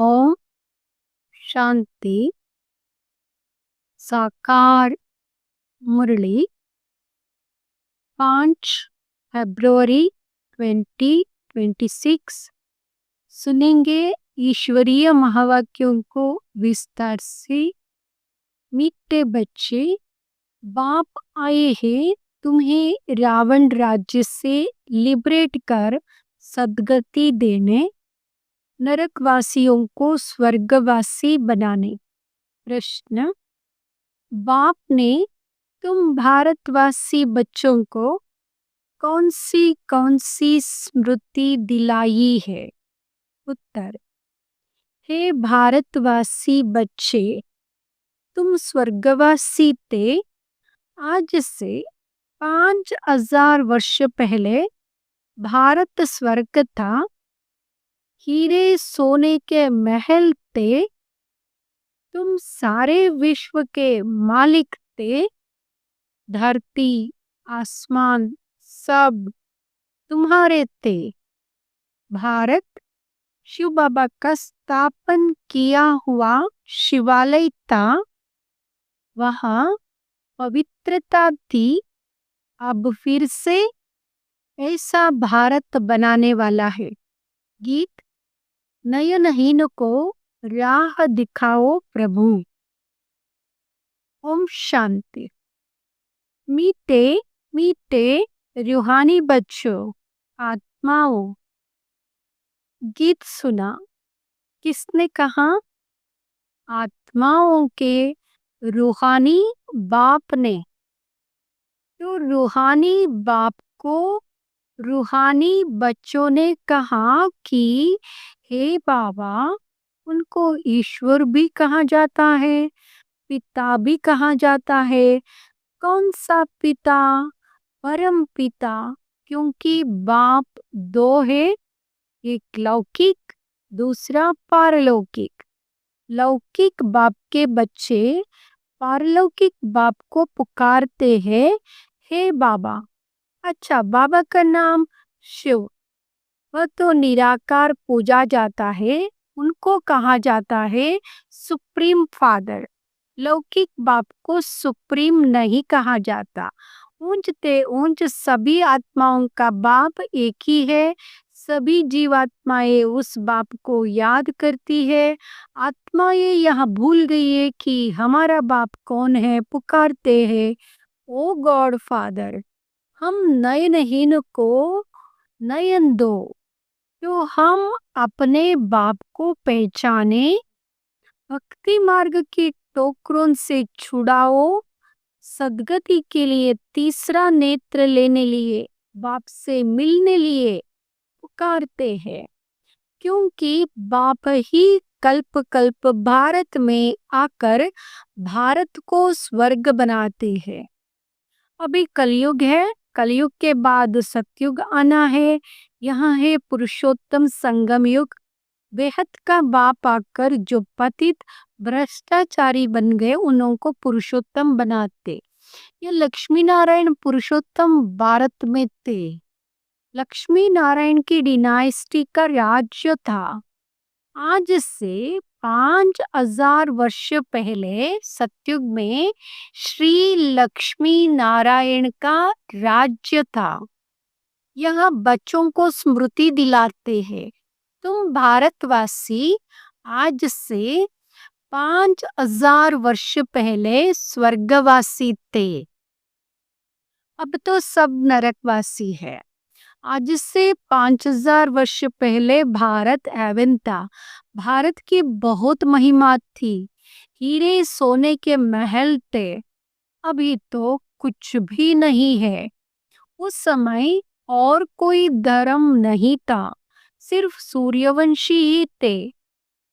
ओम शांति। साकार मुरली 5 फरवरी 2026। सुनेंगे ईश्वरीय महावाक्यों को विस्तार से। मीठे बच्चे, बाप आए हैं तुम्हें रावण राज्य से लिबरेट कर सद्गति देने, नरकवासियों को स्वर्गवासी बनाने। प्रश्न: बाप ने तुम भारतवासी बच्चों को कौन सी स्मृति दिलाई है? उत्तर: हे भारतवासी बच्चे, तुम स्वर्गवासी थे। आज से 5000 वर्ष पहले भारत स्वर्ग था। हीरे सोने के महल थे। तुम सारे विश्व के मालिक थे। धरती आसमान सब तुम्हारे थे। भारत शिव बाबा का स्थापन किया हुआ शिवालय था। वहाँ पवित्रता थी। अब फिर से ऐसा भारत बनाने वाला है। गीत: नयनहीन को राह दिखाओ प्रभु। ओम शांति। मीठे मीठे रूहानी बच्चों, आत्माओं, गीत सुना। किसने कहा? आत्माओं के रूहानी बाप ने। तो रूहानी बाप को रूहानी बच्चों ने कहा कि हे बाबा, उनको ईश्वर भी कहा जाता है, पिता भी कहा जाता है। कौन सा पिता? परम पिता, क्योंकि बाप दो है, एक लौकिक, दूसरा पारलौकिक। लौकिक बाप के बच्चे पारलौकिक बाप को पुकारते हैं, हे बाबा। अच्छा, बाबा का नाम शिव, वह तो निराकार पूजा जाता है, उनको कहा जाता है सुप्रीम फादर। लौकिक बाप को सुप्रीम नहीं कहा जाता। ऊंचते ऊंच सभी आत्माओं का बाप एक ही है। सभी जीवात्माएं उस बाप को याद करती है। आत्माएं यह भूल गई है कि हमारा बाप कौन है, पुकारते हैं ओ गॉड फादर, हम नयनहीन को नयन दो, तो हम अपने बाप को पहचाने। भक्ति मार्ग की टोकरों से छुड़ाओ। सद्गति के लिए तीसरा नेत्र लेने लिए, बाप से मिलने लिए पुकारते हैं, क्योंकि बाप ही कल्प कल्प भारत में आकर भारत को स्वर्ग बनाते हैं। अभी कलयुग है, कलयुग के बाद सतयुग आना है। यहाँ है पुरुषोत्तम संगम युग। बेहद का बाप आकर जो पतित भ्रष्टाचारी बन गए, उनको पुरुषोत्तम बनाते। ये लक्ष्मी नारायण पुरुषोत्तम भारत में थे। लक्ष्मी नारायण की डिनाइस्टी का राज्य था। आज से 5000 वर्ष पहले सतयुग में श्री लक्ष्मी नारायण का राज्य था। यह बच्चों को स्मृति दिलाते हैं, तुम भारतवासी आज से 5000 वर्ष पहले स्वर्गवासी थे। अब तो सब नरकवासी है। आज से 5000 वर्ष पहले भारत एवन था। भारत की बहुत महिमा थी। हीरे सोने के महल थे। अभी तो कुछ भी नहीं है। उस समय और कोई धर्म नहीं था, सिर्फ सूर्यवंशी ही थे।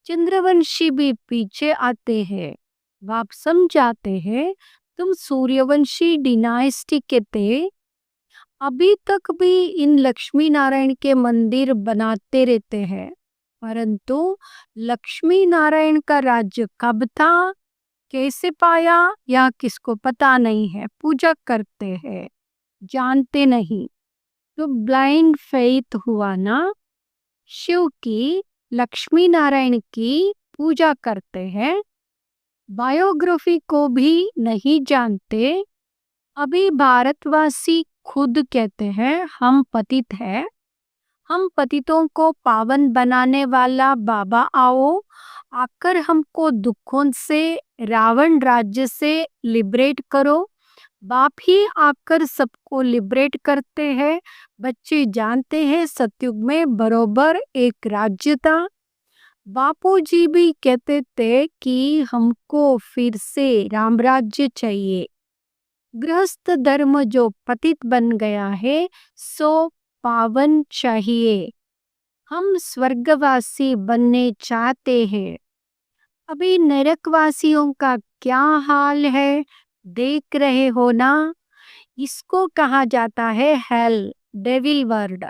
चंद्रवंशी भी पीछे आते हैं। आप समझाते हैं तुम सूर्यवंशी डिनाइस्टी के थे। अभी तक भी इन लक्ष्मी नारायण के मंदिर बनाते रहते हैं, परंतु लक्ष्मी नारायण का राज्य कब था, कैसे पाया, या किसको पता नहीं है। पूजा करते हैं, जानते नहीं। तो ब्लाइंड फेथ हुआ ना। शिव की लक्ष्मी नारायण की पूजा करते हैं, बायोग्राफी को भी नहीं जानते। अभी भारतवासी खुद कहते हैं हम पतित हैं, हम पतितों को पावन बनाने वाला बाबा आओ, आकर हमको दुखों से, रावण राज्य से लिबरेट करो। बाप ही आकर सबको लिबरेट करते हैं। बच्चे जानते हैं सतयुग में बरोबर एक राज्य था। बापूजी भी कहते थे कि हमको फिर से राम राज्य चाहिए। गृहस्थ धर्म जो पतित बन गया है सो पावन चाहिए। हम स्वर्गवासी बनने चाहते हैं। अभी नरकवासियों का क्या हाल है देख रहे हो ना। इसको कहा जाता है हेल, डेविल वर्ड।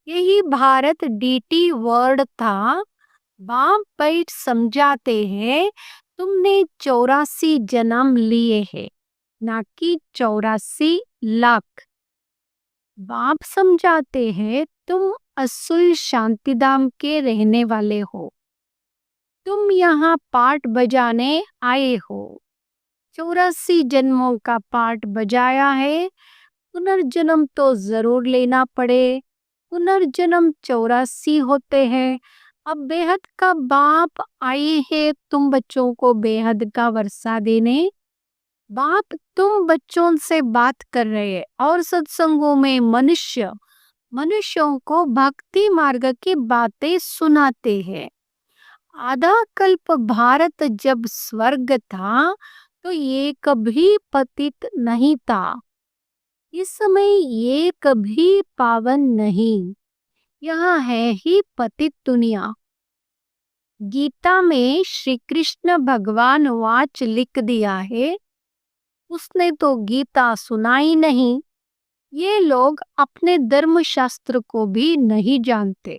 यही भारत डीटी वर्ड था। बाप बैठ समझाते हैं तुमने 84 जन्म लिए हैं, ना कि 84 लाख। बाप समझाते हैं तुम असुल शांतिधाम के रहने वाले हो, तुम यहाँ पाठ बजाने आए हो। 84 जन्मों का पाठ बजाया है, पुनर्जन्म तो जरूर लेना पड़े। पुनर्जन्म 84 होते हैं। अब बेहद का बाप आए हैं तुम बच्चों को बेहद का वर्षा देने। बाप तुम बच्चों से बात कर रहे हैं और सत्संगों में मनुष्यों को भक्ति मार्ग की बातें सुनाते हैं। आधा कल्प भारत जब स्वर्ग था तो ये कभी पतित नहीं था। इस समय ये कभी पावन नहीं, यहाँ है ही पतित दुनिया। गीता में श्री कृष्ण भगवान वाच लिख दिया है, उसने तो गीता सुनाई नहीं। ये लोग अपने धर्म शास्त्र को भी नहीं जानते,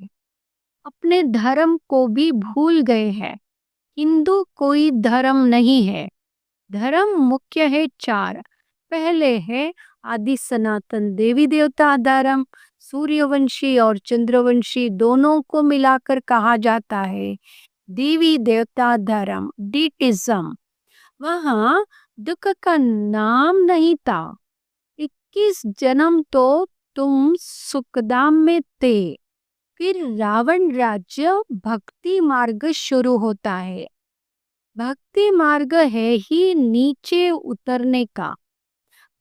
अपने धर्म को भी भूल गए हैं। हिंदू कोई धर्म नहीं है। धर्म मुख्य है 4। पहले है आदि सनातन देवी देवता धर्म, सूर्यवंशी और चंद्रवंशी दोनों को मिलाकर कहा जाता है देवी देवता धर्म, डीटिज्म। वहाँ दुख का नाम नहीं था। 21 जन्म तो तुम सुखधाम में थे। फिर रावण राज्य भक्ति मार्ग शुरू होता है। भक्ति मार्ग है ही नीचे उतरने का।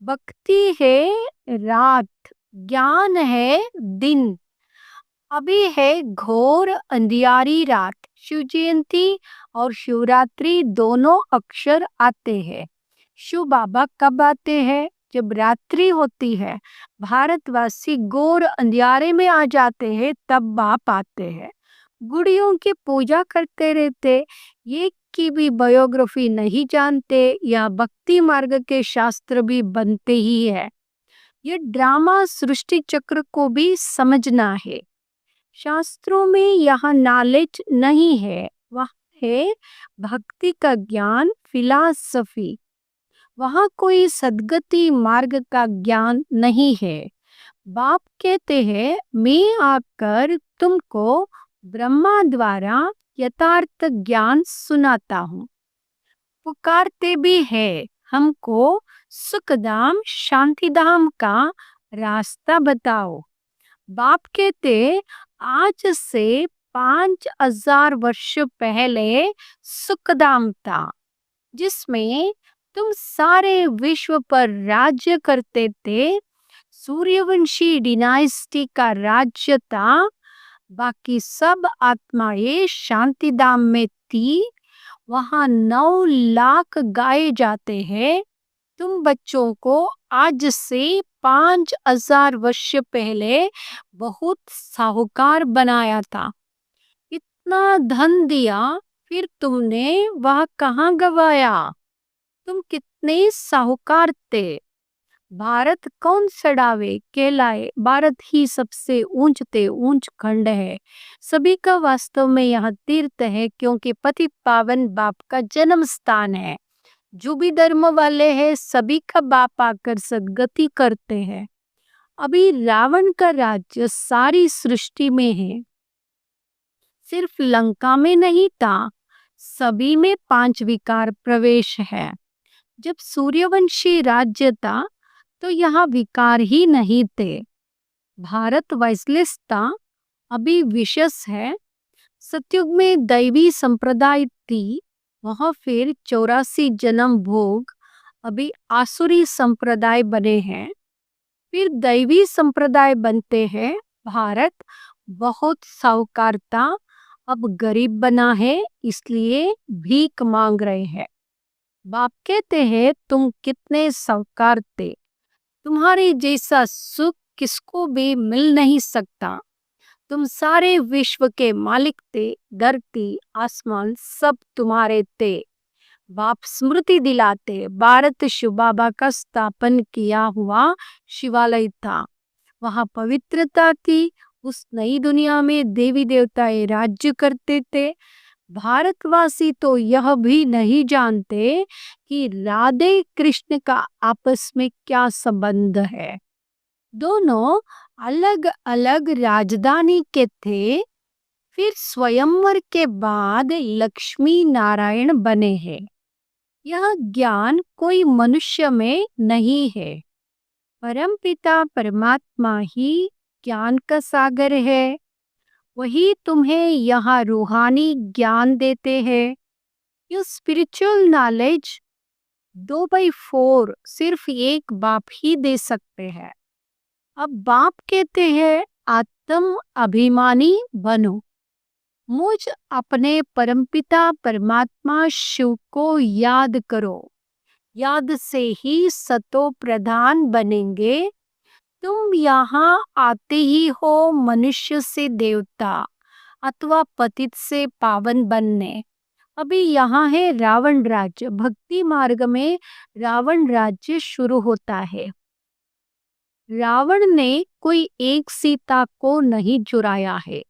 भक्ति है रात, ज्ञान है दिन। अभी है घोर अंधियारी रात। शिव जयंती और शिवरात्रि दोनों अक्षर आते हैं। शिव बाबा कब आते हैं? जब रात्रि होती है, भारतवासी घोर अंधियारे में आ जाते हैं, तब बाप आते हैं। गुड़ियों की पूजा करते रहते, ये की भी बायोग्राफी नहीं जानते या भक्ति मार्ग के शास्त्र भी बनते ही है। ये ड्रामा सृष्टि चक्र को भी समझना है। शास्त्रों में यहाँ नॉलेज नहीं है, वह है भक्ति का ज्ञान, फिलॉसफी। वहाँ कोई सद्गति मार्ग का ज्ञान नहीं है। बाप कहते हैं मैं आकर तुमको ब्रह्मा द्वारा यथार्थ ज्ञान सुनाता हूँ। पुकारते भी है हमको सुखधाम शांतिधाम का रास्ता बताओ। बाप कहते आज से 5000 वर्ष पहले सुखधाम था, जिसमें तुम सारे विश्व पर राज्य करते थे। सूर्यवंशी डिनाइस्टी का राज्य था। बाकी सब आत्माएं शांतिधाम में थी। वहां 9 लाख गाए जाते हैं। तुम बच्चों को आज से 5000 वर्ष पहले बहुत साहूकार बनाया था। इतना धन दिया, फिर तुमने वह कहाँ गवाया? तुम कितने साहूकार थे। भारत कौन सड़ावे कहलाए, भारत ही सबसे ऊंचते ऊंच खंड है। सभी का वास्तव में यह तीर्थ है, क्योंकि पतित पावन बाप का जन्म स्थान है। जो भी धर्म वाले हैं सभी का बाप आकर सद्गति करते हैं। अभी रावण का राज्य सारी सृष्टि में है। सिर्फ लंका में नहीं था, सभी में 5 विकार प्रवेश है। जब सूर्यवंशी राज्य था तो यहाँ विकार ही नहीं थे। भारत वैसलिस था, अभी विशेष है। सतयुग में दैवी संप्रदाय थी, वहां फिर 84 जन्म भोग, अभी आसुरी संप्रदाय बने हैं, फिर दैवी संप्रदाय बनते हैं। भारत बहुत साहूकार था, अब गरीब बना है, इसलिए भीख मांग रहे हैं। बाप कहते हैं तुम कितने साहूकार थे, तुम्हारे जैसा सुख किसको भी मिल नहीं सकता। तुम सारे विश्व के मालिक थे, धरती आसमान सब तुम्हारे थे। बाप स्मृति दिलाते, भारत शिव बाबा का स्थापन किया हुआ शिवालय था, वहां पवित्रता थी। उस नई दुनिया में देवी देवताएं राज्य करते थे। भारतवासी तो यह भी नहीं जानते कि राधे कृष्ण का आपस में क्या संबंध है। दोनों अलग अलग राजधानी के थे, फिर स्वयंवर के बाद लक्ष्मी नारायण बने हैं। यह ज्ञान कोई मनुष्य में नहीं है, परमपिता परमात्मा ही ज्ञान का सागर है। वही तुम्हें यहाँ रूहानी ज्ञान देते हैं। यह स्पिरिचुअल नॉलेज 2/4 सिर्फ एक बाप ही दे सकते हैं। अब बाप कहते हैं आत्म अभिमानी बनो, मुझ अपने परमपिता परमात्मा शिव को याद करो। याद से ही सतो प्रधान बनेंगे। तुम यहाँ आते ही हो मनुष्य से देवता अथवा पतित से पावन बनने। अभी यहाँ है रावण राज्य, भक्ति मार्ग में रावण राज्य शुरू होता है। रावण ने कोई एक सीता को नहीं चुराया है।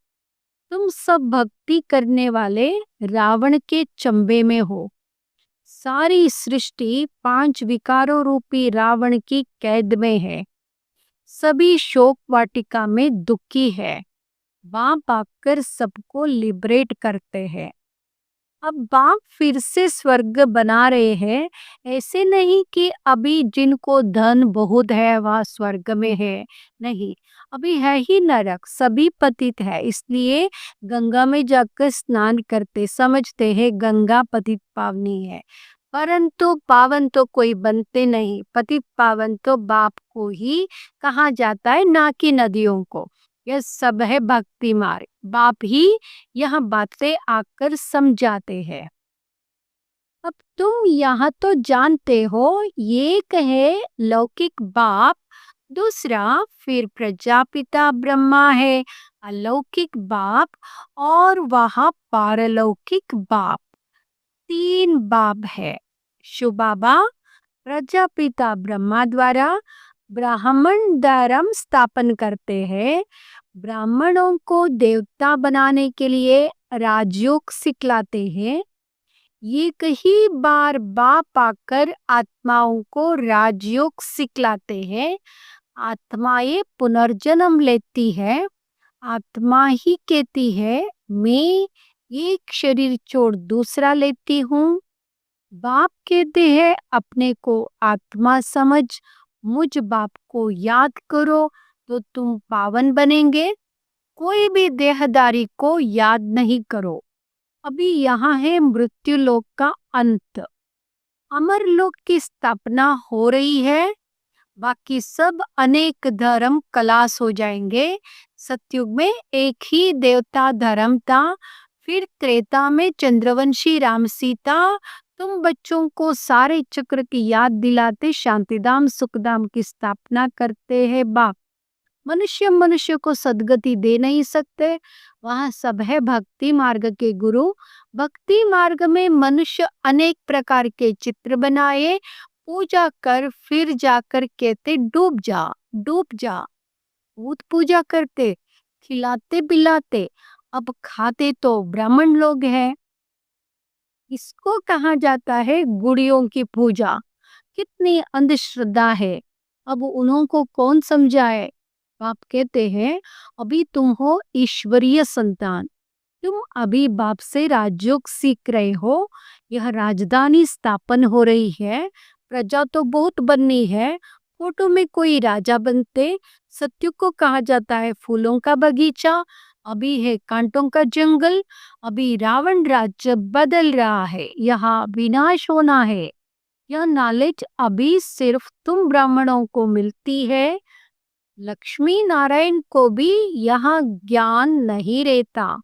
तुम सब भक्ति करने वाले रावण के चंबे में हो। सारी सृष्टि 5 विकारों रूपी रावण की कैद में है। सभी शोक वाटिका में दुखी है। बाप आकर सबको लिबरेट करते हैं। अब बाप फिर से स्वर्ग बना रहे हैं। ऐसे नहीं कि अभी जिनको धन बहुत है वह स्वर्ग में है, नहीं, अभी है ही नरक, सभी पतित है। इसलिए गंगा में जाकर स्नान करते, समझते हैं गंगा पतित पावनी है, परंतु पावन तो कोई बनते नहीं। पतित पावन तो बाप को ही कहा जाता है, ना कि नदियों को। यह सब है भक्ति मार्ग, बाप ही यह बातें आकर समझाते हैं। अब तुम यहाँ तो जानते हो, ये कहे लौकिक बाप, दूसरा फिर प्रजापिता ब्रह्मा है, अलौकिक बाप, और वहाँ पारलौकिक बाप। 3 बाप है। शिव बाबा प्रजापिता ब्रह्मा द्वारा ब्राह्मण धर्म स्थापन करते हैं। ब्राह्मणों को देवता बनाने के लिए राजयोग सिखलाते हैं। ये कई बार बाप आकर आत्माओं को राजयोग सिखलाते हैं। आत्माएं पुनर्जन्म लेती है। आत्मा ही कहती है मैं एक शरीर छोड़ दूसरा लेती हूँ। बाप कहते हैं अपने को आत्मा समझ, मुझ बाप को याद करो तो तुम पावन बनेंगे। कोई भी देहदारी को याद नहीं करो। अभी यहाँ है मृत्यु लोक का अंत, अमर लोक की स्थापना हो रही है। बाकी सब अनेक धर्म कलाश हो जाएंगे। सतयुग में एक ही देवता धर्म था, फिर त्रेता में चंद्रवंशी राम सीता। तुम बच्चों को सारे चक्र की याद दिलाते, शांतिधाम सुखधाम की स्थापना करते हैं बाप। मनुष्य को सद्गति दे नहीं सकते, वहाँ सब है भक्ति मार्ग के गुरु। भक्ति मार्ग में मनुष्य अनेक प्रकार के चित्र बनाए, पूजा कर, फिर जाकर कहते डूब जा डूब जा। भूत पूजा करते, खिलाते पिलाते, अब खाते तो ब्राह्मण लोग हैं। इसको कहा जाता है गुड़ियों की पूजा। कितनी अंधश्रद्धा है, अब उन्हों को कौन समझाए। बाप कहते हैं अभी तुम हो ईश्वरीय संतान, तुम अभी बाप से राजयोग सीख रहे हो। यह राजधानी स्थापन हो रही है। प्रजा तो बहुत बननी है। फोटो में कोई राजा बनते। सत्युग को कहा जाता है फूलों का बगीचा। अभी है कांटों का जंगल। अभी रावण राज्य बदल रहा है। यहाँ विनाश होना है। यह नॉलेज अभी सिर्फ तुम ब्राह्मणों को मिलती है। लक्ष्मी नारायण को भी यहाँ ज्ञान नहीं रहता।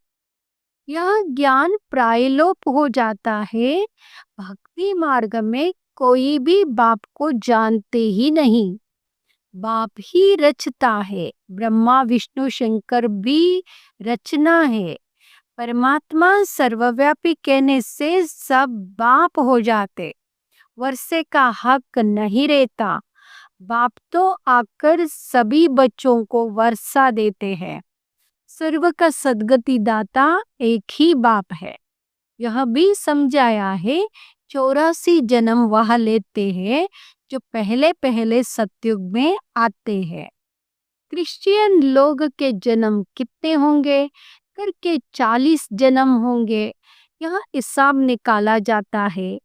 यह ज्ञान प्रायलोप हो जाता है। भक्ति मार्ग में कोई भी बाप को जानते ही नहीं। बाप ही रचता है। ब्रह्मा विष्णु शंकर भी रचना है। परमात्मा सर्वव्यापी कहने से सब बाप हो जाते। वर्षे का हक नहीं रहता। बाप तो आकर सभी बच्चों को वर्षा देते हैं। सर्व का सद्गति दाता एक ही बाप है। यह भी समझाया है 84 जन्म वह लेते हैं जो पहले पहले सतयुग में आते हैं। क्रिश्चियन लोग के जन्म कितने होंगे? करके 40 जन्म होंगे। यह हिसाब निकाला जाता है।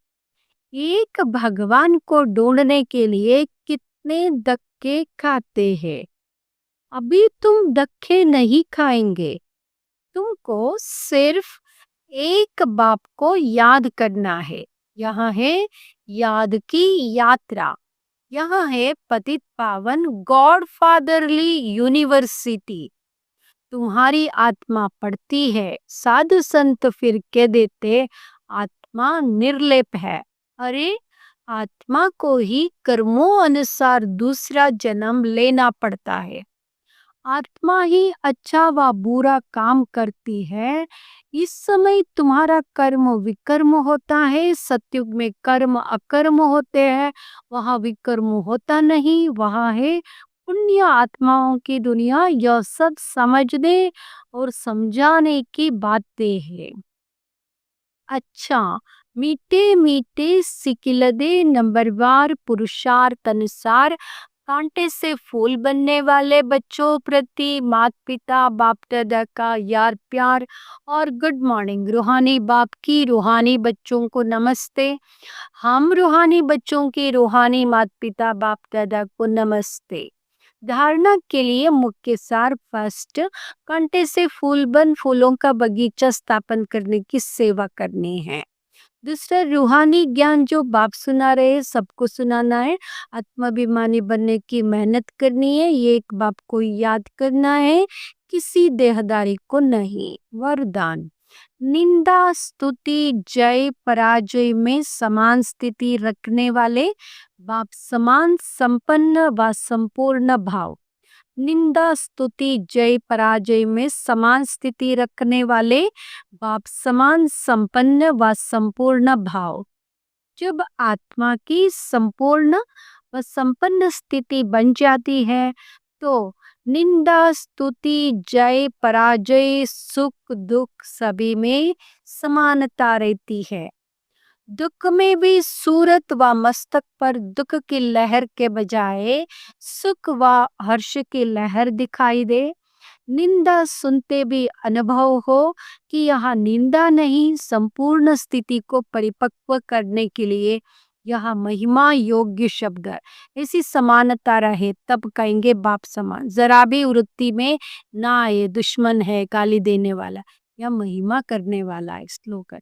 एक भगवान को ढूंढने के लिए कितने धक्के खाते हैं। अभी तुम धक्के नहीं खाएंगे। तुमको सिर्फ एक बाप को याद करना है। यहाँ है याद की यात्रा। यहाँ है पतित पावन गॉड फादरली यूनिवर्सिटी। तुम्हारी आत्मा पढ़ती है। साधु संत फिर कह देते आत्मा निर्लेप है। अरे आत्मा को ही कर्मों अनुसार दूसरा जन्म लेना पड़ता है। आत्मा ही अच्छा व बुरा काम करती है। इस समय तुम्हारा कर्म विकर्म होता है। सतयुग में कर्म अकर्म होते हैं। वहाँ विकर्म होता नहीं। वहाँ है पुण्य आत्माओं की दुनिया। यह सब समझने और समझाने की बातें हैं। अच्छा, मीठे मीठे सिकिलदे नंबरवार पुरुषार्थ अनुसार कांटे से फूल बनने वाले बच्चों प्रति माता पिता बाप दादा का यार प्यार और गुड मॉर्निंग। रूहानी बाप की रूहानी बच्चों को नमस्ते। हम रूहानी बच्चों के रूहानी माता पिता बाप दादा को नमस्ते। धारणा के लिए मुख्य सार फर्स्ट, कांटे से फूल बन फूलों का बगीचा स्थापन करने की सेवा करनी है। दूसरा रूहानी ज्ञान जो बाप सुना रहे सबको सुनाना है। आत्माभिमानी बनने की मेहनत करनी है। ये एक बाप को याद करना है, किसी देहदारी को नहीं। वरदान, निंदा स्तुति जय पराजय में समान स्थिति रखने वाले बाप समान संपन्न व संपूर्ण भाव। निंदा स्तुति जय पराजय में समान स्थिति रखने वाले बाप समान संपन्न व संपूर्ण भाव। जब आत्मा की संपूर्ण व संपन्न स्थिति बन जाती है तो निंदा स्तुति जय पराजय सुख दुख सभी में समानता रहती है। दुख में भी सूरत व मस्तक पर दुख की लहर के बजाय सुख व हर्ष की लहर दिखाई दे। निंदा सुनते भी अनुभव हो कि यह निंदा नहीं, संपूर्ण स्थिति को परिपक्व करने के लिए यह महिमा योग्य शब्द है। ऐसी समानता रहे तब कहेंगे बाप समान। जरा भी वृत्ति में ना ये दुश्मन है गाली देने वाला, यह महिमा करने वाला है। श्लोक है,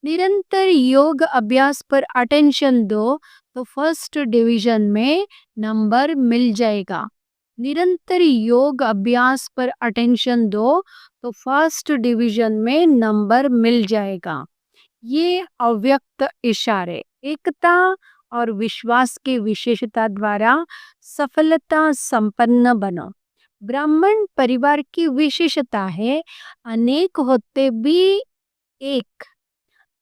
निरंतर योग अभ्यास पर अटेंशन दो तो फर्स्ट डिवीजन में नंबर मिल जाएगा। निरंतर योग अभ्यास पर अटेंशन दो तो फर्स्ट डिवीजन में नंबर मिल जाएगा। ये अव्यक्त इशारे एकता और विश्वास की विशेषता द्वारा सफलता संपन्न बनो। ब्राह्मण परिवार की विशेषता है अनेक होते भी एक।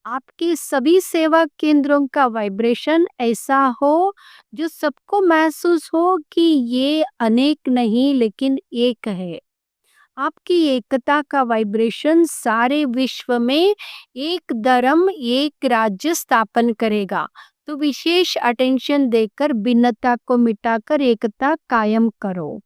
आपके सभी सेवा केंद्रों का वाइब्रेशन ऐसा हो जो सबको महसूस हो कि ये अनेक नहीं लेकिन एक है। आपकी एकता का वाइब्रेशन सारे विश्व में एक धर्म एक राज्य स्थापन करेगा। तो विशेष अटेंशन देकर भिन्नता को मिटाकर एकता कायम करो।